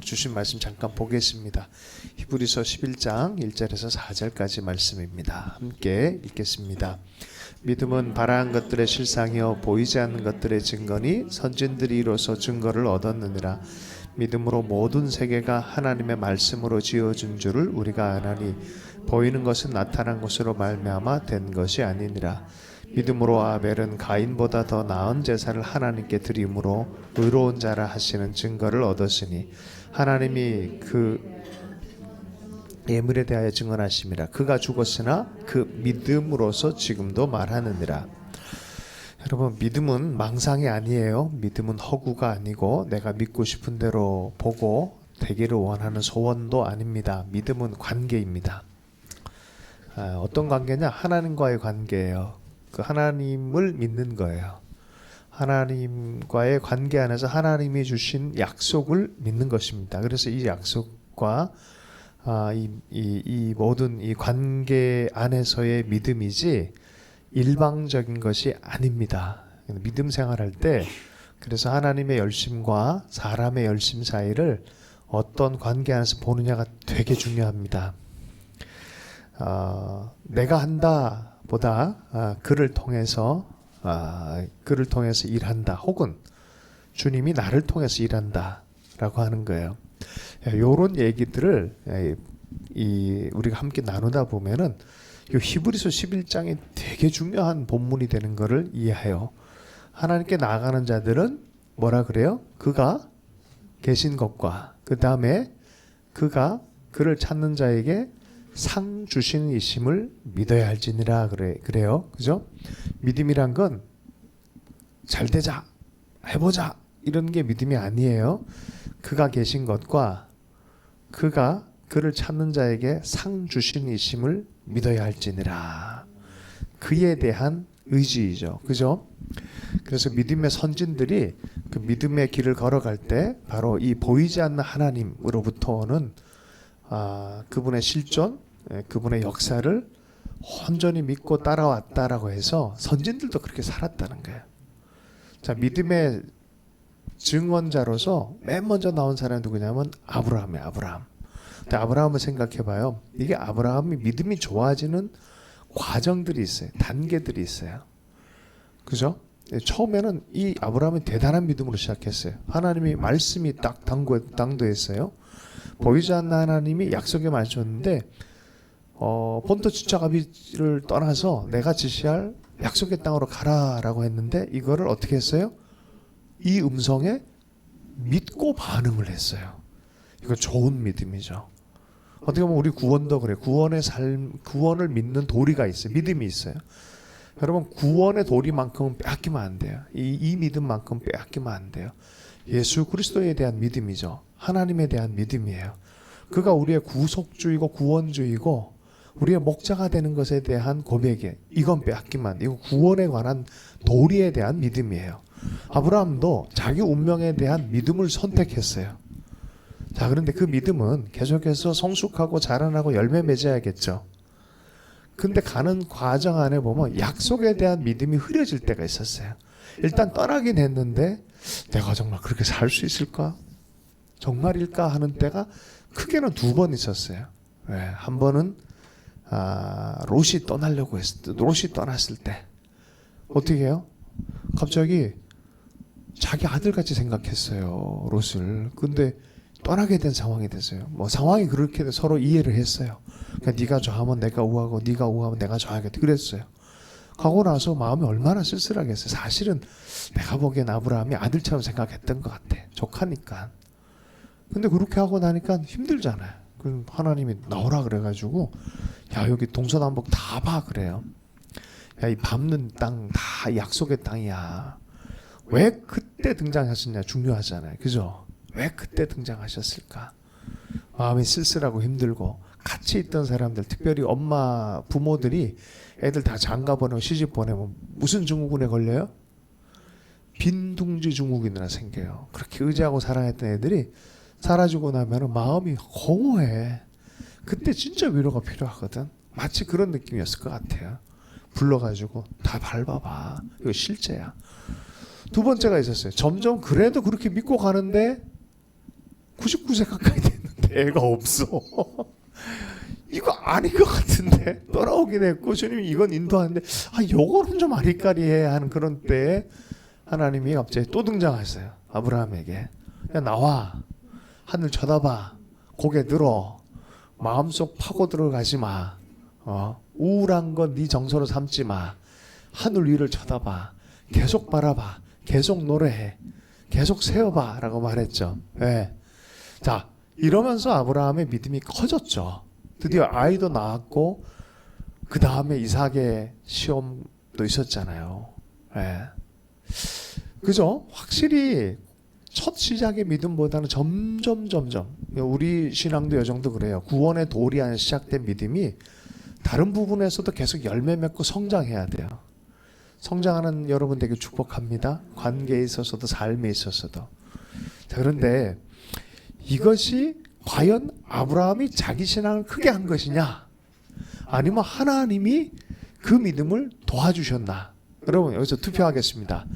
주신 말씀 잠깐 보겠습니다. 히브리서 11장 1절에서 4절까지 말씀입니다. 함께 읽겠습니다. 믿음은 바라는 것들의 실상이요 보이지 않는 것들의 증거니 선진들이 이로써 증거를 얻었느니라. 믿음으로 모든 세계가 하나님의 말씀으로 지어진 줄을 우리가 아나니 보이는 것은 나타난 것으로 말미암아 된 것이 아니니라. 믿음으로 아벨은 가인보다 더 나은 제사를 하나님께 드림으로 의로운 자라 하시는 증거를 얻었으니 하나님이 그 예물에 대하여 증언하심이라. 그가 죽었으나 그 믿음으로서 지금도 말하느니라. 여러분, 믿음은 망상이 아니에요. 믿음은 허구가 아니고 내가 믿고 싶은 대로 보고 되기를 원하는 소원도 아닙니다. 믿음은 관계입니다. 어떤 관계냐? 하나님과의 관계예요. 그 하나님을 믿는 거예요. 하나님과의 관계 안에서 하나님이 주신 약속을 믿는 것입니다. 그래서 이 약속과 이 모든 이 관계 안에서의 믿음이지 일방적인 것이 아닙니다. 믿음 생활할 때 그래서 하나님의 열심과 사람의 열심 사이를 어떤 관계 안에서 보느냐가 되게 중요합니다. 내가 한다 보다 그를 통해서 일한다, 혹은 주님이 나를 통해서 일한다 라고 하는 거예요. 이런 얘기들을 우리가 함께 나누다 보면은 이 히브리서 11장이 되게 중요한 본문이 되는 것을 이해해요. 하나님께 나아가는 자들은 뭐라 그래요? 그가 계신 것과 그 다음에 그가 그를 찾는 자에게 상 주시는 이심을 믿어야 할지니라 그래요. 그죠? 믿음이란 건 잘 되자, 해보자 이런 게 믿음이 아니에요. 그가 계신 것과 그가 그를 찾는 자에게 상 주시는 이심을 믿어야 할지니라. 그에 대한 의지이죠. 그죠? 그래서 믿음의 선진들이 그 믿음의 길을 걸어갈 때 바로 이 보이지 않는 하나님으로부터 오는 그분의 실존, 그분의 역사를 온전히 믿고 따라왔다라고 해서 선진들도 그렇게 살았다는 거예요. 자, 믿음의 증언자로서 맨 먼저 나온 사람이 누구냐면 아브라함이에요. 아브라함. 근데 아브라함을 생각해봐요. 이게 아브라함이 믿음이 좋아지는 과정들이 있어요. 단계들이 있어요. 그죠? 처음에는 이 아브라함이 대단한 믿음으로 시작했어요. 하나님이 말씀이 딱 당도했어요. 보이지 않는 하나님이 약속에 맞췄는데 본토 지차가비를 떠나서 내가 지시할 약속의 땅으로 가라라고 했는데 이거를 어떻게 했어요? 이 음성에 믿고 반응을 했어요. 이거 좋은 믿음이죠. 어떻게 보면 우리 구원도 그래요. 구원을 믿는 도리가 있어요. 믿음이 있어요. 여러분, 구원의 도리만큼은 빼앗기면 안 돼요. 이 믿음만큼 빼앗기면 안 돼요. 예수 그리스도에 대한 믿음이죠. 하나님에 대한 믿음이에요. 그가 우리의 구속주이고 구원주이고 우리의 목자가 되는 것에 대한 고백이에요. 이건 빼앗기면 안 돼요. 이거 구원에 관한 도리에 대한 믿음이에요. 아브라함도 자기 운명에 대한 믿음을 선택했어요. 자, 그런데 그 믿음은 계속해서 성숙하고 자라나고 열매 맺어야겠죠. 근데 가는 과정 안에 보면 약속에 대한 믿음이 흐려질 때가 있었어요. 일단 떠나긴 했는데 내가 정말 그렇게 살 수 있을까? 정말일까? 하는 때가 크게는 2번 있었어요. 한 번은 롯이 떠나려고 했을 때, 롯이 떠났을 때 어떻게 해요? 갑자기 자기 아들같이 생각했어요, 롯을. 근데 떠나게 된 상황이 됐어요. 뭐 상황이 그렇게 서로 이해를 했어요. 그러니까 네가 좋아하면 내가 우하고 네가 우하면 내가 좋아하겠다 그랬어요. 가고 나서 마음이 얼마나 쓸쓸하겠어요. 사실은 내가 보기엔 아브라함이 아들처럼 생각했던 것 같아. 조카니까. 근데 그렇게 하고 나니까 힘들잖아요. 그럼 하나님이 나오라 그래가지고 야, 여기 동서남북 다 봐 그래요. 야, 이 밟는 땅 다 약속의 땅이야. 왜 그때 등장하셨냐 중요하잖아요. 그죠? 왜 그때 등장하셨을까? 마음이 쓸쓸하고 힘들고 같이 있던 사람들, 특별히 엄마, 부모들이 애들 다 장가 보내고 시집 보내면 무슨 증후군에 걸려요? 빈둥지 증후군이나 생겨요. 그렇게 의지하고 사랑했던 애들이 사라지고 나면 마음이 공허해. 그때 진짜 위로가 필요하거든. 마치 그런 느낌이었을 것 같아요. 불러가지고 다 밟아봐. 이거 실제야. 2번째가 있었어요. 점점 그래도 그렇게 믿고 가는데 99세 가까이 됐는데 애가 없어. 이거 아닌 것 같은데 떠나오긴 했고 주님이 이건 인도하는데 요거는 좀 아리까리해 하는 그런 때에 하나님이 갑자기 또 등장하셨어요. 아브라함에게. 야 나와. 하늘 쳐다봐. 고개 들어. 마음속 파고 들어가지 마. 우울한 건 네 정서로 삼지 마. 하늘 위를 쳐다봐. 계속 바라봐. 계속 노래해. 계속 세워봐 라고 말했죠. 네. 자 이러면서 아브라함의 믿음이 커졌죠. 드디어 아이도 낳았고 그 다음에 이삭의 시험도 있었잖아요. 네. 그죠? 확실히 첫 시작의 믿음보다는 점점 우리 신앙도 여정도 그래요. 구원의 도리 안에 시작된 믿음이 다른 부분에서도 계속 열매 맺고 성장해야 돼요. 성장하는 여러분 되게 축복합니다. 관계에 있어서도 삶에 있어서도. 자, 그런데 이것이 과연 아브라함이 자기 신앙을 크게 한 것이냐 아니면 하나님이 그 믿음을 도와주셨나. 여러분 여기서 투표하겠습니다.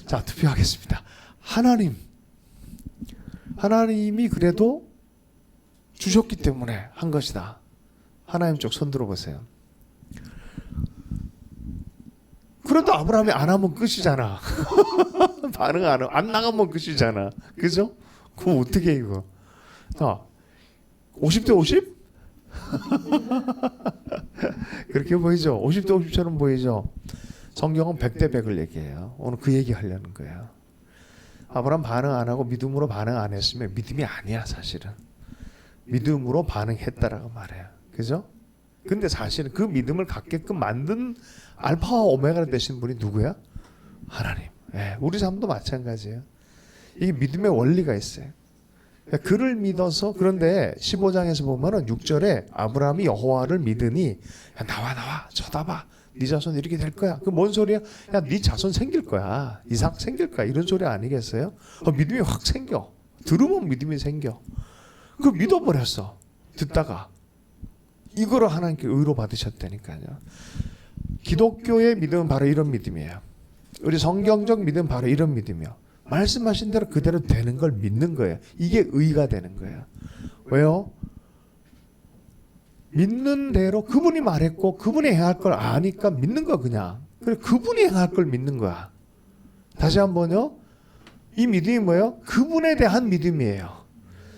자 투표하겠습니다. 하나님이 그래도 주셨기 때문에 한 것이다. 하나님 쪽 손 들어보세요. 그래도 아브라함이 안 하면 끝이잖아. 반응 안 나가면 끝이잖아. 그죠? 그거 어떻게 해 이거. 자, 50대 50? 그렇게 보이죠? 50대 50처럼 보이죠? 성경은 100대 100을 얘기해요. 오늘 그 얘기 하려는 거예요. 아브라함 반응 안 하고 믿음으로 반응 안 했으면 믿음이 아니야 사실은. 믿음으로 반응했다라고 말해요. 그죠? 근데 사실은 그 믿음을 갖게끔 만든 알파와 오메가가 되신 분이 누구야? 하나님. 네, 우리 삶도 마찬가지예요. 이게 믿음의 원리가 있어요. 그러니까 그를 믿어서. 그런데 15장에서 보면은 6절에 아브라함이 여호와를 믿으니 야, 나와 쳐다봐. 네 자손 이렇게 될 거야. 그 뭔 소리야? 야, 네 자손 생길 거야. 이삭 생길 거야. 이런 소리 아니겠어요? 믿음이 확 생겨. 들으면 믿음이 생겨. 그 믿어버렸어. 듣다가 이거를 하나님께 의로 받으셨다니까요. 기독교의 믿음은 바로 이런 믿음이에요. 우리 성경적 믿음은 바로 이런 믿음이요. 말씀하신 대로 그대로 되는 걸 믿는 거예요. 이게 의가 되는 거예요. 왜요? 믿는 대로 그분이 말했고 그분이 행할 걸 아니까 믿는 거 그냥. 그래 그분이 행할 걸 믿는 거야. 다시 한번요. 이 믿음이 뭐예요? 그분에 대한 믿음이에요.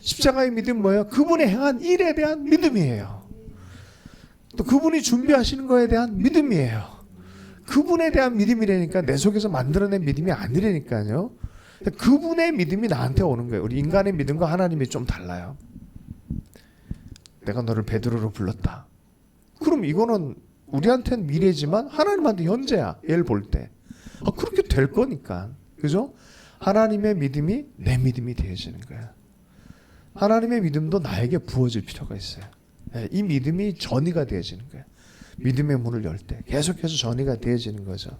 십자가의 믿음 뭐예요? 그분이 행한 일에 대한 믿음이에요. 또 그분이 준비하시는 거에 대한 믿음이에요. 그분에 대한 믿음이라니까 내 속에서 만들어낸 믿음이 아니라니까요. 그분의 믿음이 나한테 오는 거예요. 우리 인간의 믿음과 하나님이 좀 달라요. 내가 너를 베드로로 불렀다. 그럼 이거는 우리한테는 미래지만 하나님한테 현재야. 얘를 볼 때. 그렇게 될 거니까. 그죠? 하나님의 믿음이 내 믿음이 되어지는 거야. 하나님의 믿음도 나에게 부어질 필요가 있어요. 이 믿음이 전이가 되어지는 거야. 믿음의 문을 열 때 계속해서 전이가 되어지는 거죠.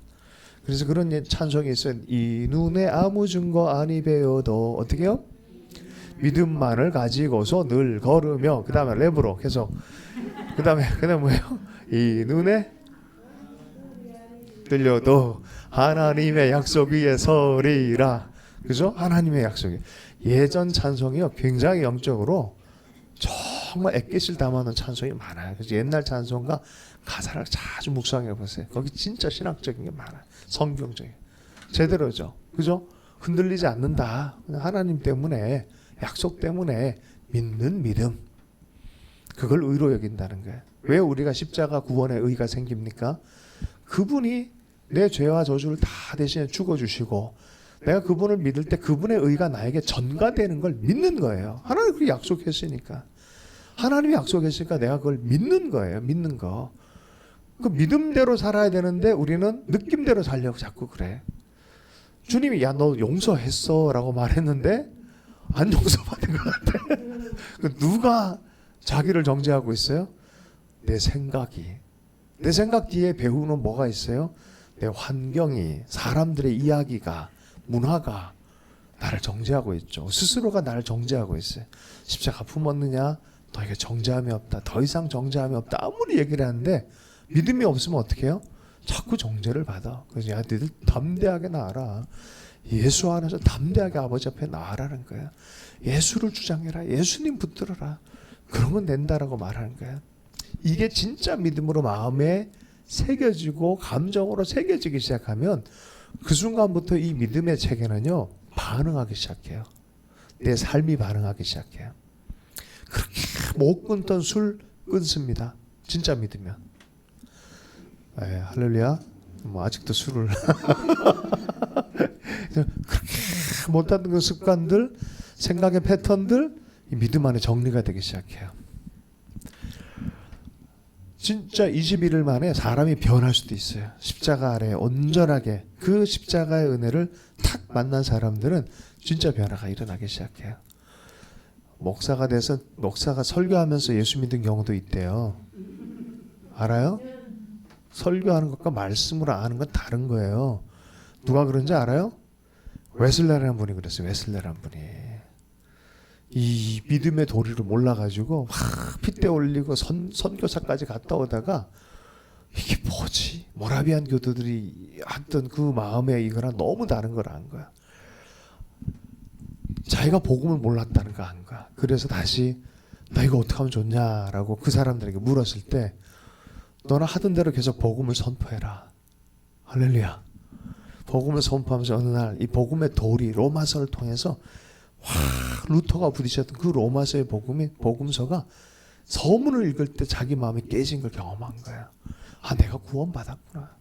그래서 그런 찬송이 있어요. 이 눈에 아무 증거 아니 배워도 어떻게 해요? 믿음만을 가지고서 늘 걸으며. 그 다음에 랩으로 계속. 그 다음에 뭐예요? 이 눈에 들려도 하나님의 약속 위에 서리라. 그죠? 하나님의 약속이. 예전 찬송이요 굉장히 영적으로 정말 애깨를 담아놓은 찬송이 많아요. 그래서 옛날 찬송과 가사를 자주 묵상해 보세요. 거기 진짜 신학적인 게 많아요. 성경적인 제대로죠. 그죠? 흔들리지 않는다. 하나님 때문에, 약속 때문에 믿는 믿음, 그걸 의로 여긴다는 거예요. 왜 우리가 십자가 구원의 의가 생깁니까? 그분이 내 죄와 저주를 다 대신에 죽어주시고 내가 그분을 믿을 때 그분의 의가 나에게 전가되는 걸 믿는 거예요. 하나님 그렇게 약속했으니까. 하나님이 약속했으니까 내가 그걸 믿는 거예요. 믿는 거. 그 믿음대로 살아야 되는데 우리는 느낌대로 살려고 자꾸 그래. 주님이 야 너 용서했어 라고 말했는데 안 용서받은 것 같아. 누가 자기를 정죄하고 있어요? 내 생각이. 내 생각 뒤에 배우는 뭐가 있어요? 내 환경이, 사람들의 이야기가, 문화가 나를 정죄하고 있죠. 스스로가 나를 정죄하고 있어요. 십자가 품었느냐? 너에게 정죄함이 없다. 더 이상 정죄함이 없다. 아무리 얘기를 하는데 믿음이 없으면 어떻게 해요? 자꾸 정죄를 받아. 그래서 야 너희들 담대하게 나와라. 예수 안에서 담대하게 아버지 앞에 나아라는 거야. 예수를 주장해라. 예수님 붙들어라. 그런 건 된다라고 말하는 거야. 이게 진짜 믿음으로 마음에 새겨지고 감정으로 새겨지기 시작하면 그 순간부터 이 믿음의 체계는요 반응하기 시작해요. 내 삶이 반응하기 시작해요. 그렇게 못 끊던 술 끊습니다. 진짜 믿으면. 할렐루야. 뭐 아직도 술을 그렇게 못하는 그 습관들, 생각의 패턴들 이 믿음 안에 정리가 되기 시작해요. 진짜 21일 만에 사람이 변할 수도 있어요. 십자가 아래 온전하게 그 십자가의 은혜를 탁 만난 사람들은 진짜 변화가 일어나기 시작해요. 목사가 돼서 목사가 설교하면서 예수 믿은 경우도 있대요. 알아요? 설교하는 것과 말씀으로 아는 건 다른 거예요. 누가 그런지 알아요? 웨슬레라는 분이 그랬어요. 웨슬레라는 분이. 이 믿음의 도리를 몰라가지고 핏대 올리고 선교사까지 갔다 오다가 이게 뭐지? 모라비안 교도들이 했던 그 마음의 이거랑 너무 다른 걸 안 거야. 자기가 복음을 몰랐다는 거 안 거야. 그래서 다시 나 이거 어떻게 하면 좋냐라고 그 사람들에게 물었을 때 너는 하던 대로 계속 복음을 선포해라. 할렐루야. 복음을 선포하면서 어느 날 이 복음의 도리 로마서를 통해서 루터가 부딪혔던 그 로마서의 복음서가 서문을 읽을 때 자기 마음이 깨진 걸 경험한 거야. 아, 내가 구원받았구나.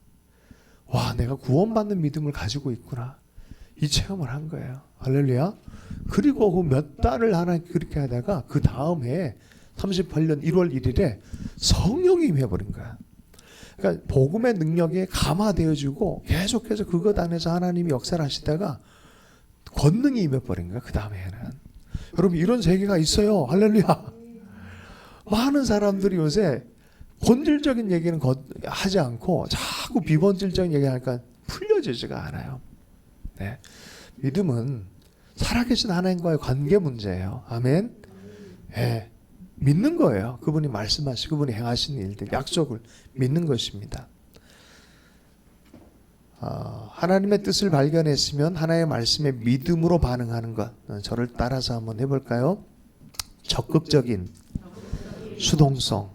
와, 내가 구원받는 믿음을 가지고 있구나. 이 체험을 한 거예요. 할렐루야. 그리고 그 몇 달을 하나 그렇게 하다가 그 다음 해에 38년 1월 1일에 성령이 임해버린 거야. 그러니까 복음의 능력에 감화되어지고 계속해서 그것 안에서 하나님이 역사를 하시다가 권능이 임해버린 거야. 그 다음에는. 여러분 이런 세계가 있어요. 할렐루야. 많은 사람들이 요새 본질적인 얘기는 하지 않고 자꾸 비본질적인 얘기하니까 풀려지지가 않아요. 네. 믿음은 살아계신 하나님과의 관계 문제예요. 아멘. 네. 믿는 거예요. 그분이 말씀하시고 그분이 행하시는 일들, 약속을 믿는 것입니다. 하나님의 뜻을 발견했으면 하나님의 말씀에 믿음으로 반응하는 것. 저를 따라서 한번 해볼까요? 적극적인 수동성.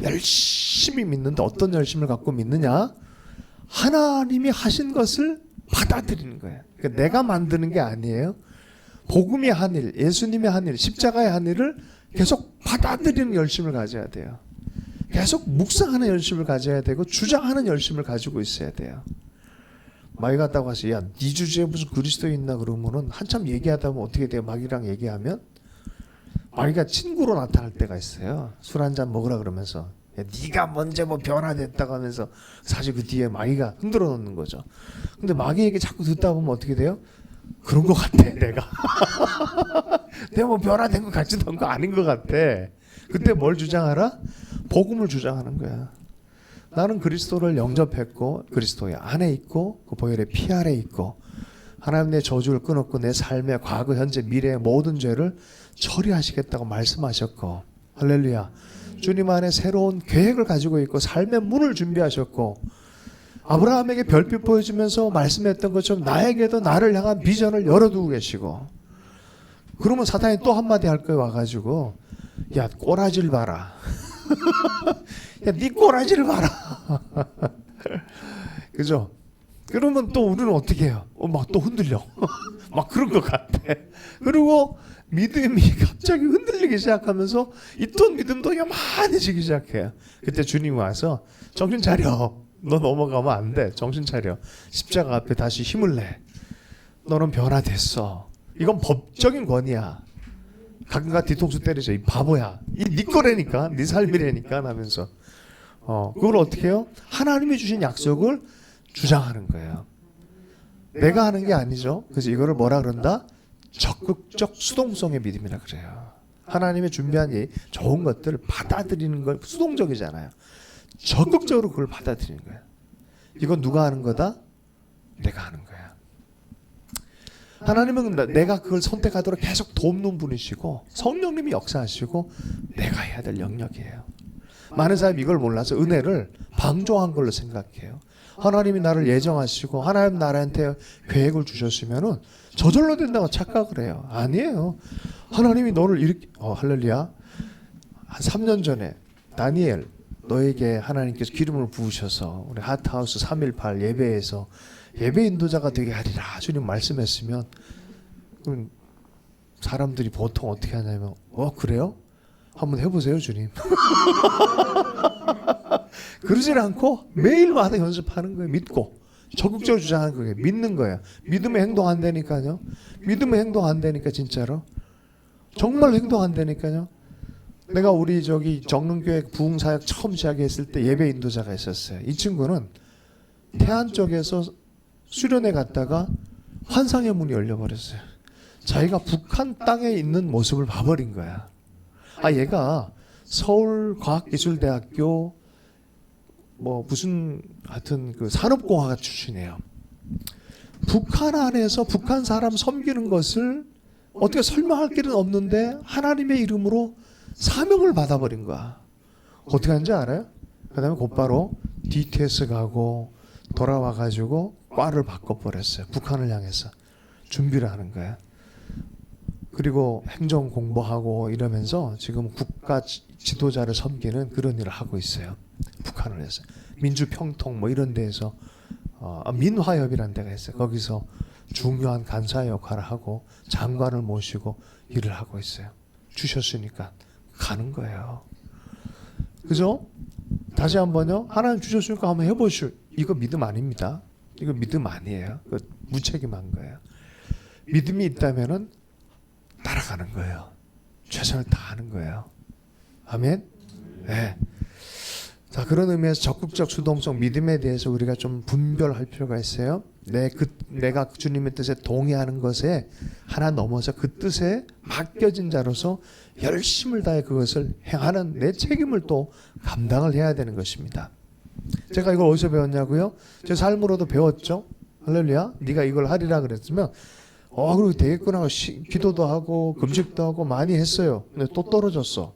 열심히 믿는데 어떤 열심을 갖고 믿느냐? 하나님이 하신 것을 받아들이는 거예요. 그러니까 내가 만드는 게 아니에요. 복음이 한 일, 예수님의 한 일, 십자가의 한 일을 계속 받아들이는 열심을 가져야 돼요. 계속 묵상하는 열심을 가져야 되고 주장하는 열심을 가지고 있어야 돼요. 마귀 갔다고 하시, 야, 네 주제에 무슨 그리스도 있나 그러면은 한참 얘기하다 보면 어떻게 돼요? 마귀랑 얘기하면 마귀가 친구로 나타날 때가 있어요. 술 한잔 먹으라 그러면서 야, 네가 먼저 뭐 변화됐다고 하면서 사실 그 뒤에 마귀가 흔들어 놓는 거죠. 근데 마귀 얘기 자꾸 듣다 보면 어떻게 돼요? 그런 것 같아 내가. 내가 뭐 변화된 것 같지도 않고 아닌 것 같아. 그때 뭘 주장하라? 복음을 주장하는 거야. 나는 그리스도를 영접했고 그리스도의 안에 있고 그 보혈의 피 아래 있고 하나님 내 저주를 끊었고 내 삶의 과거 현재 미래의 모든 죄를 처리하시겠다고 말씀하셨고 할렐루야. 주님 안에 새로운 계획을 가지고 있고 삶의 문을 준비하셨고 아브라함에게 별빛 보여주면서 말씀했던 것처럼 나에게도 나를 향한 비전을 열어두고 계시고 그러면 사탄이 또 한마디 할 거예요. 와가지고 야 꼬라지를 봐라. 야 네 꼬라지를 봐라. 그죠? 그러면 또 우리는 어떻게 해요? 막 또 흔들려. 막 그런 것 같아. 그리고 믿음이 갑자기 흔들리기 시작하면서 있던 믿음도 요만해지기 시작해요. 그때 주님이 와서 정신 차려. 너 넘어가면 안 돼. 정신 차려. 십자가 앞에 다시 힘을 내. 너는 변화됐어. 이건 법적인 권위야. 가끔가 뒤통수 때리죠. 이 바보야. 이 네 거라니까. 네 삶이라니까 하면서. 그걸 어떻게 해요? 하나님이 주신 약속을 주장하는 거예요. 내가 하는 게 아니죠. 그래서 이거를 뭐라 그런다? 적극적 수동성의 믿음이라 그래요. 하나님의 준비한 이 좋은 것들을 받아들이는 걸 수동적이잖아요. 적극적으로 그걸 받아들이는 거예요. 이건 누가 하는 거다? 내가 하는 거야. 하나님은 내가 그걸 선택하도록 계속 돕는 분이시고 성령님이 역사하시고 내가 해야 될 영역이에요. 많은 사람이 이걸 몰라서 은혜를 방종한 걸로 생각해요. 하나님이 나를 예정하시고 하나님 나한테 계획을 주셨으면은 저절로 된다고 착각을 해요. 아니에요. 하나님이 너를 이렇게 할렐루야. 한 3년 전에 다니엘 너에게 하나님께서 기름을 부으셔서 우리 하트하우스 3.18 예배에서 예배 인도자가 되게 하리라 주님 말씀했으면 그럼 사람들이 보통 어떻게 하냐면 그래요? 한번 해보세요 주님. 그러질 않고 매일마다 연습하는 거예요. 믿고 적극적으로 주장하는 거예요. 믿는 거예요. 믿으면 행동 안 되니까요. 믿으면 행동 안 되니까 진짜로 정말 행동 안 되니까요. 내가 우리 저기 정릉교회 부흥사역 처음 시작했을 때 예배 인도자가 있었어요. 이 친구는 태안 쪽에서 수련회 갔다가 환상의 문이 열려버렸어요. 자기가 북한 땅에 있는 모습을 봐버린 거야. 얘가 서울과학기술대학교 무슨 하여튼 그 산업공학과 출신이에요. 북한 안에서 북한 사람 섬기는 것을 어떻게 설명할 길은 없는데 하나님의 이름으로 사명을 받아버린 거야. 어떻게 하는지 알아요? 그 다음에 곧바로 DTS 가고 돌아와가지고 과를 바꿔버렸어요. 북한을 향해서 준비를 하는 거야. 그리고 행정 공부하고 이러면서 지금 국가 지도자를 섬기는 그런 일을 하고 있어요. 북한을 해서 민주평통 이런 데에서 민화협이라는 데가 있어요. 거기서 중요한 간사 역할을 하고 장관을 모시고 일을 하고 있어요. 주셨으니까 가는 거예요. 그죠? 다시 한번요. 하나님 주셨으니까 한번 해보시오. 이거 믿음 아닙니다. 이거 믿음 아니에요. 무책임한 거예요. 믿음이 있다면은 따라가는 거예요. 최선을 다하는 거예요. 아멘. 네. 자, 그런 의미에서 적극적 주동성 믿음에 대해서 우리가 좀 분별할 필요가 있어요. 내가 주님의 뜻에 동의하는 것에 하나 넘어서 그 뜻에 맡겨진 자로서 열심을 다해 그것을 행하는 내 책임을 또 감당을 해야 되는 것입니다. 제가 이걸 어디서 배웠냐고요? 제 삶으로도 배웠죠. 할렐루야. 네가 이걸 하리라 그랬으면 그리고 되겠구나 하고 기도도 하고 금식도 하고 많이 했어요. 근데 또 떨어졌어.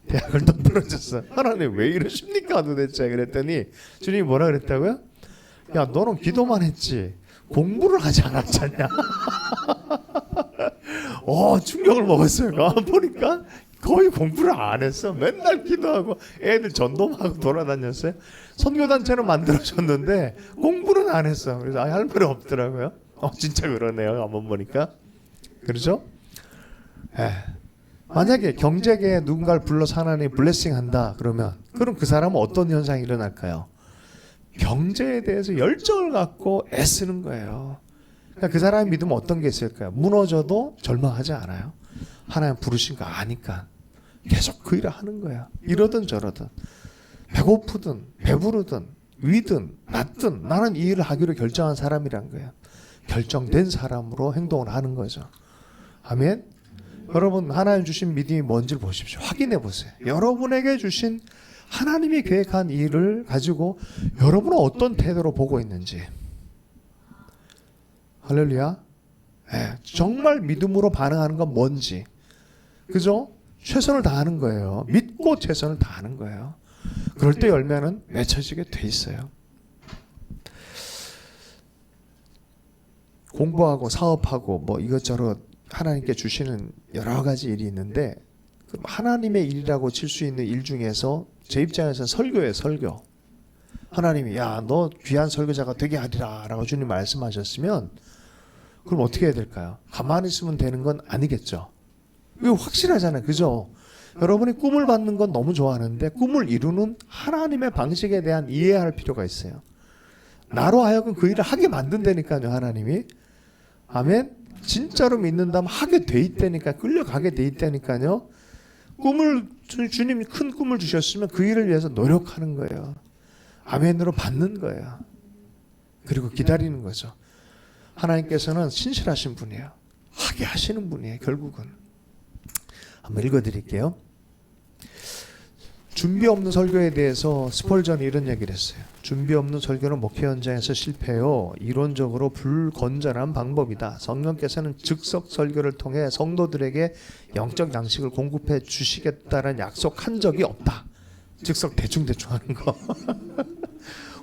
대학을 또 떨어졌어. 하나님 왜 이러십니까 도대체 그랬더니 주님이 뭐라 그랬다고요? 야 너는 기도만 했지 공부를 하지 않았잖냐. 충격을 먹었어요. 보니까 거의 공부를 안 했어. 맨날 기도하고 애들 전도하고 돌아다녔어요. 선교단체는 만들어줬는데 공부는 안 했어. 그래서 할 말이 없더라고요. 진짜 그러네요. 한번 보니까. 그렇죠? 만약에 경제계에 누군가를 불러서 하나님이 블레싱한다 그러면 그럼 그 사람은 어떤 현상이 일어날까요? 경제에 대해서 열정을 갖고 애쓰는 거예요. 그러니까 그 사람의 믿음은 어떤 게 있을까요? 무너져도 절망하지 않아요. 하나님 부르신 거 아니까 계속 그 일을 하는 거야. 이러든 저러든 배고프든 배부르든 위든 낮든 나는 이 일을 하기로 결정한 사람이란 거예요. 결정된 사람으로 행동을 하는 거죠. 아멘. 여러분 하나님 주신 믿음이 뭔지를 보십시오. 확인해 보세요. 여러분에게 주신 하나님이 계획한 일을 가지고 여러분은 어떤 태도로 보고 있는지. 할렐루야. 정말 믿음으로 반응하는 건 뭔지. 그죠? 최선을 다하는 거예요. 믿고 최선을 다하는 거예요. 그럴 때 열매는 맺혀지게 돼 있어요. 공부하고 사업하고 이것저것 하나님께 주시는 여러 가지 일이 있는데 하나님의 일이라고 칠 수 있는 일 중에서 제 입장에서는 설교예요. 설교. 하나님이 너 귀한 설교자가 되게 하리라 라고 주님 말씀하셨으면 그럼 어떻게 해야 될까요? 가만히 있으면 되는 건 아니겠죠. 이거 확실하잖아요. 그죠? 여러분이 꿈을 받는 건 너무 좋아하는데 꿈을 이루는 하나님의 방식에 대한 이해할 필요가 있어요. 나로 하여금 그 일을 하게 만든다니까요. 하나님이. 아멘. 진짜로 믿는다면 하게 돼 있다니까. 끌려가게 돼 있다니까요. 주님이 큰 꿈을 주셨으면 그 일을 위해서 노력하는 거예요. 아멘으로 받는 거예요. 그리고 기다리는 거죠. 하나님께서는 신실하신 분이에요. 하게 하시는 분이에요. 결국은. 한번 읽어드릴게요. 준비 없는 설교에 대해서 스펄전이 이런 얘기를 했어요. 준비 없는 설교는 목회 현장에서 실패해요. 이론적으로 불건전한 방법이다. 성령께서는 즉석 설교를 통해 성도들에게 영적 양식을 공급해 주시겠다는 약속한 적이 없다. 즉석 대충대충 하는 거.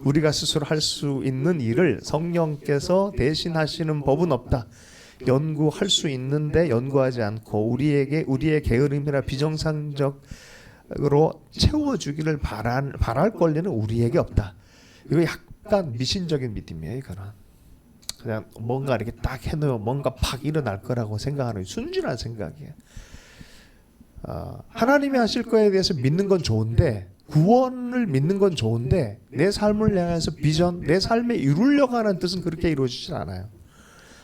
우리가 스스로 할 수 있는 일을 성령께서 대신하시는 법은 없다. 연구할 수 있는데 연구하지 않고 우리의 게으름이나 비정상적으로 채워주기를 바랄 권리는 우리에게 없다. 이거 약간 미신적인 믿음이에요. 이거는 그냥 뭔가 이렇게 딱 해놓으면 뭔가 팍 일어날 거라고 생각하는 순진한 생각이에요. 하나님이 하실 거에 대해서 믿는 건 좋은데, 구원을 믿는 건 좋은데 내 삶을 향해서 비전, 내 삶에 이루려고 하는 뜻은 그렇게 이루어지지 않아요.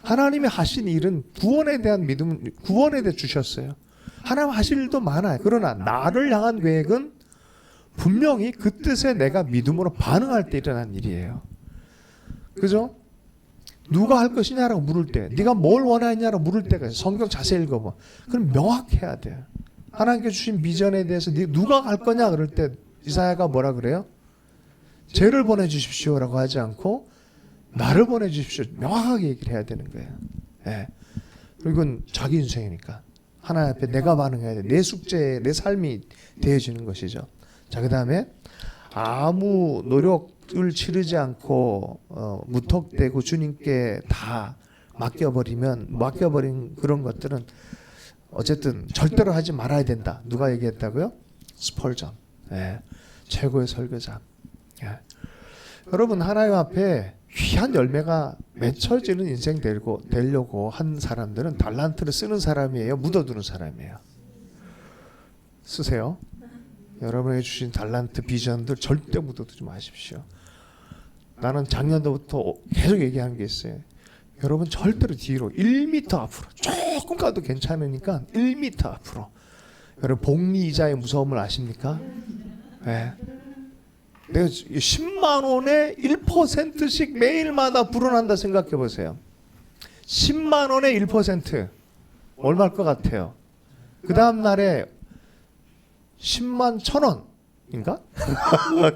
하나님이 하신 일은 구원에 대한 믿음, 구원에 대해 주셨어요. 하나님 하실 일도 많아요. 그러나 나를 향한 계획은 분명히 그 뜻에 내가 믿음으로 반응할 때 일어난 일이에요. 그죠? 누가 할 것이냐라고 물을 때, 네가 뭘 원하느냐라고 물을 때가 성경 자세히 읽어봐. 그럼 명확해야 돼요. 하나님께 주신 비전에 대해서 누가 할 거냐 그럴 때 이사야가 뭐라 그래요? 죄를 보내주십시오라고 하지 않고 나를 보내주십시오. 명확하게 얘기를 해야 되는 거예요. 예. 그리고 이건 자기 인생이니까 하나님 앞에 내가 반응해야 돼. 내 숙제, 내 삶이 되어지는 것이죠. 자, 그 다음에 아무 노력을 치르지 않고 무턱대고 주님께 다 맡겨버린 그런 것들은 어쨌든 절대로 하지 말아야 된다. 누가 얘기했다고요? 스펄전. 예. 최고의 설교자. 예. 여러분, 하나님 앞에 귀한 열매가 맺혀지는 인생 되려고 한 사람들은 달란트를 쓰는 사람이에요? 묻어두는 사람이에요? 쓰세요. 여러분에게 주신 달란트 비전들 절대 묻어두지 마십시오. 나는 작년부터 계속 얘기하는 게 있어요. 여러분 절대로 뒤로 1m 앞으로 조금 가도 괜찮으니까 1m 앞으로. 여러분 복리이자의 무서움을 아십니까? 네. 내가 10만 원에 1%씩 매일마다 불어난다 생각해 보세요. 10만 원에 1% 얼마일 것 같아요? 그 다음 날에 10만 1,000원인가?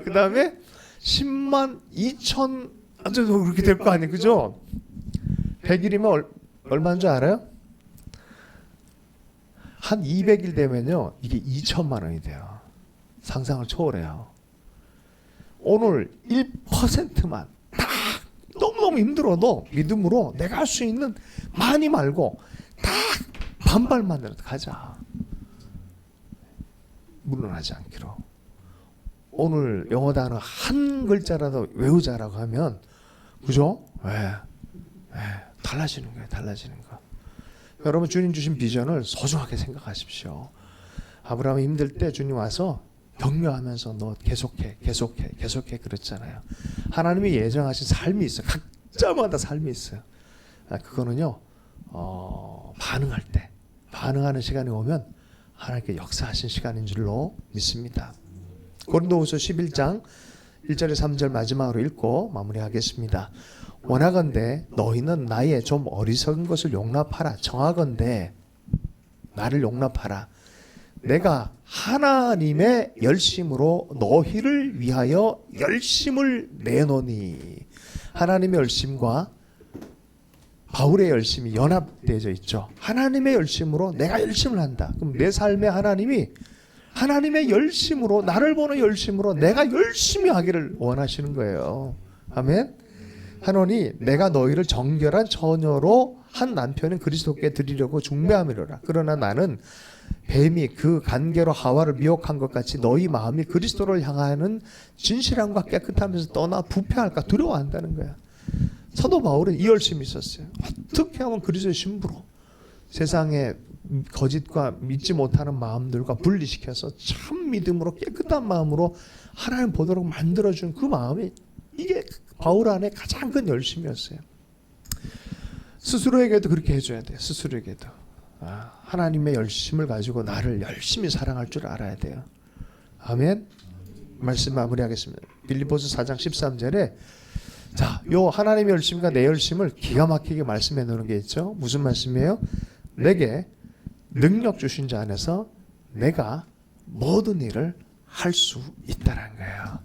그 다음에 10만 2천 아주 그렇게 될 거 아니에요, 그죠? 100일이면 얼마인 줄 알아요? 한 200일 되면요 이게 2천만 원이 돼요. 상상을 초월해요. 오늘 1%만 딱 너무너무 힘들어도 믿음으로 내가 할 수 있는 많이 말고 딱 반발만이라도 가자. 물러나지 않기로. 오늘 영어 단어 한 글자라도 외우자라고 하면 그죠? 달라지는 거예요. 달라지는 거. 여러분 주님 주신 비전을 소중하게 생각하십시오. 아브라함이 힘들 때 주님 와서 격려하면서 너 계속해 그랬잖아요. 하나님이 예정하신 삶이 있어요. 각자마다 삶이 있어요. 그거는요 반응할 때, 반응하는 시간이 오면 하나님께 역사하신 시간인 줄로 믿습니다. 고린도후서 11장 1절에 3절 마지막으로 읽고 마무리하겠습니다. 원하건대 너희는 나의 좀 어리석은 것을 용납하라. 정하건대 나를 용납하라. 내가 하나님의 열심으로 너희를 위하여 열심을 내노니. 하나님의 열심과 바울의 열심이 연합되어져 있죠. 하나님의 열심으로 내가 열심을 한다. 그럼 내 삶에 하나님이 하나님의 열심으로, 나를 보는 열심으로 내가 열심히 하기를 원하시는 거예요. 아멘. 하노니 내가 너희를 정결한 처녀로 한 남편은 그리스도께 드리려고 중매함이로라. 그러나 나는 뱀이 그 간계로 하와를 미혹한 것 같이 너희 마음이 그리스도를 향하는 진실함과 깨끗하면서 떠나 부패할까 두려워한다는 거야. 사도 바울은 이 열심이 있었어요. 어떻게 하면 그리스도의 신부로 세상에 거짓과 믿지 못하는 마음들과 분리시켜서 참 믿음으로 깨끗한 마음으로 하나님 보도록 만들어준 그 마음이, 이게 바울 안에 가장 큰 열심이었어요. 스스로에게도 그렇게 해줘야 돼요. 스스로에게도 하나님의 열심을 가지고 나를 열심히 사랑할 줄 알아야 돼요. 아멘. 말씀 마무리하겠습니다. 빌립보서 4장 13절에 자, 요 하나님의 열심과 내 열심을 기가 막히게 말씀해 놓는 게 있죠. 무슨 말씀이에요? 내게 능력 주신 자 안에서 내가 모든 일을 할 수 있다는 거예요.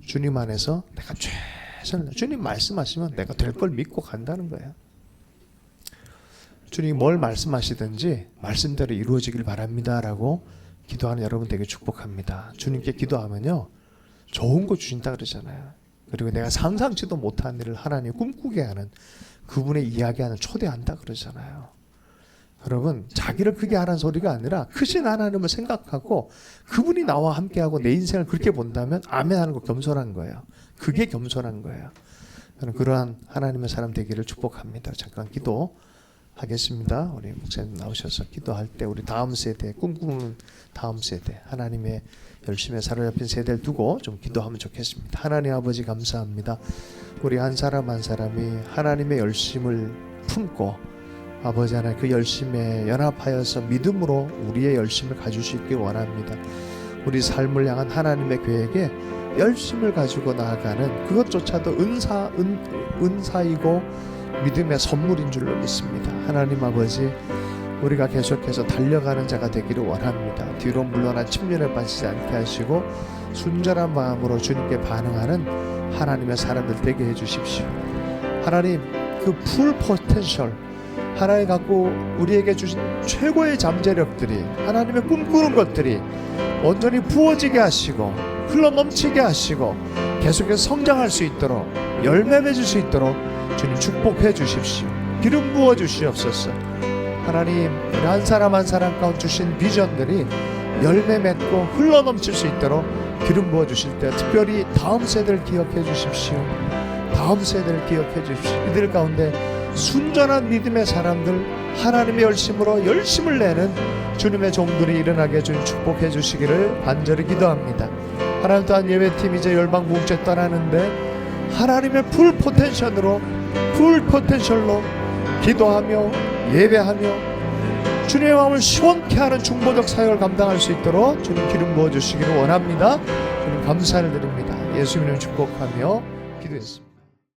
주님 안에서 내가 최선을, 주님 말씀하시면 내가 될 걸 믿고 간다는 거예요. 주님이 뭘 말씀하시든지 말씀대로 이루어지길 바랍니다라고 기도하는 여러분 되게 축복합니다. 주님께 기도하면요 좋은 거 주신다 그러잖아요. 그리고 내가 상상치도 못한 일을 하나님 꿈꾸게 하는, 그분의 이야기하는, 초대한다 그러잖아요. 여러분, 자기를 크게 하라는 소리가 아니라 크신 하나님을 생각하고 그분이 나와 함께하고 내 인생을 그렇게 본다면 아멘 하는 거 겸손한 거예요. 그게 겸손한 거예요. 저는 그러한 하나님의 사람 되기를 축복합니다. 잠깐 기도하겠습니다. 우리 목사님 나오셔서 기도할 때 우리 다음 세대, 꿈꾸는 다음 세대, 하나님의 열심히 사로잡힌 세대를 두고 좀 기도하면 좋겠습니다. 하나님 아버지 감사합니다. 우리 한 사람 한 사람이 하나님의 열심을 품고 아버지 하나님 그 열심에 연합하여서 믿음으로 우리의 열심을 가질 수 있길 원합니다. 우리 삶을 향한 하나님의 계획에 열심을 가지고 나아가는 그것조차도 은사이고 믿음의 선물인 줄로 믿습니다. 하나님 아버지, 우리가 계속해서 달려가는 자가 되기를 원합니다. 뒤로 물러나 침륜에 빠지지 않게 하시고 순전한 마음으로 주님께 반응하는 하나님의 사람들 되게 해주십시오. 하나님, 그 풀 포텐셜, 하나님 갖고 우리에게 주신 최고의 잠재력들이, 하나님의 꿈꾸는 것들이 온전히 부어지게 하시고 흘러넘치게 하시고 계속해서 성장할 수 있도록, 열매 맺을 수 있도록 주님 축복해 주십시오. 기름 부어 주시옵소서. 하나님, 우리 한 사람 한 사람 가운데 주신 비전들이 열매 맺고 흘러넘칠 수 있도록 기름 부어 주실 때 특별히 다음 세대를 기억해 주십시오. 다음 세대를 기억해 주십시오. 이들 가운데 순전한 믿음의 사람들, 하나님의 열심으로 열심을 내는 주님의 종들이 일어나게 주님 축복해 주시기를 간절히 기도합니다. 하나님, 또한 예배팀 이제 열방국제 떠나는데 하나님의 풀 포텐셜로 기도하며 예배하며 주님의 마음을 시원케 하는 중보적 사역을 감당할 수 있도록 주님 기름 부어주시기를 원합니다. 주님 감사를 드립니다. 예수님을 축복하며 기도했습니다.